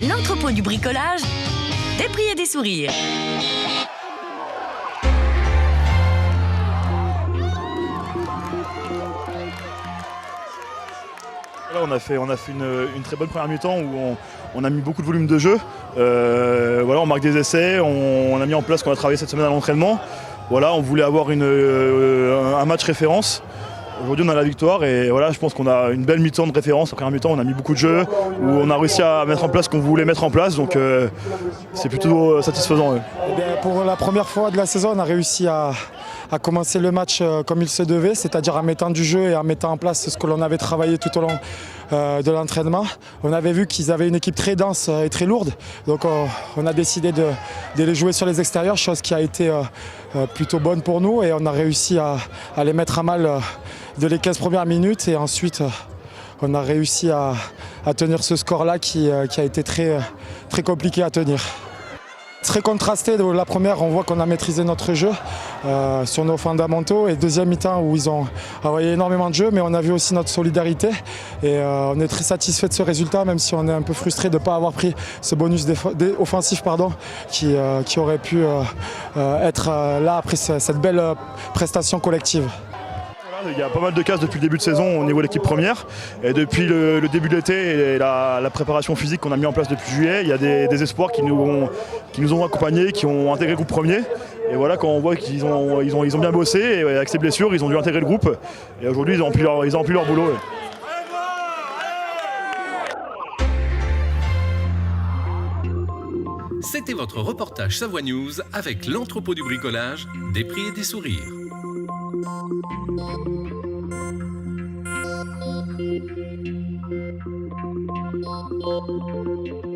L'entrepôt du bricolage, des prix et des sourires. Là, on a fait une très bonne première mi-temps où on a mis beaucoup de volume de jeu. On marque des essais, on a mis en place ce qu'on a travaillé cette semaine à l'entraînement. Voilà, on voulait avoir un match référence. Aujourd'hui, on a la victoire et voilà, je pense qu'on a une belle mi-temps de référence. En première mi-temps, on a mis beaucoup de jeux, où on a réussi à mettre en place ce qu'on voulait mettre en place. Donc, c'est plutôt satisfaisant. Eh bien, pour la première fois de la saison, on a réussi à commencer le match comme il se devait, c'est-à-dire en mettant du jeu et en mettant en place ce que l'on avait travaillé tout au long de l'entraînement. On avait vu qu'ils avaient une équipe très dense et très lourde, donc on a décidé de les jouer sur les extérieurs, chose qui a été plutôt bonne pour nous, et on a réussi à les mettre à mal de les 15 premières minutes, et ensuite on a réussi à tenir ce score-là qui a été très, très compliqué à tenir. Très contrasté de la première, on voit qu'on a maîtrisé notre jeu sur nos fondamentaux, et deuxième mi-temps où ils ont envoyé énormément de jeux, mais on a vu aussi notre solidarité et on est très satisfait de ce résultat, même si on est un peu frustré de ne pas avoir pris ce bonus offensif qui aurait pu être là après cette belle prestation collective. Il y a pas mal de cases depuis le début de saison au niveau de l'équipe première, et depuis le début de l'été et la préparation physique qu'on a mis en place depuis juillet, il y a des espoirs qui nous ont accompagnés, qui ont intégré le groupe premier. Et voilà, quand on voit qu'ils ont bien bossé, et avec ces blessures, ils ont dû intégrer le groupe, et aujourd'hui ils ont rempli leur boulot. C'était votre reportage Savoie News avec l'entrepôt du bricolage, des prix et des sourires. Thank you.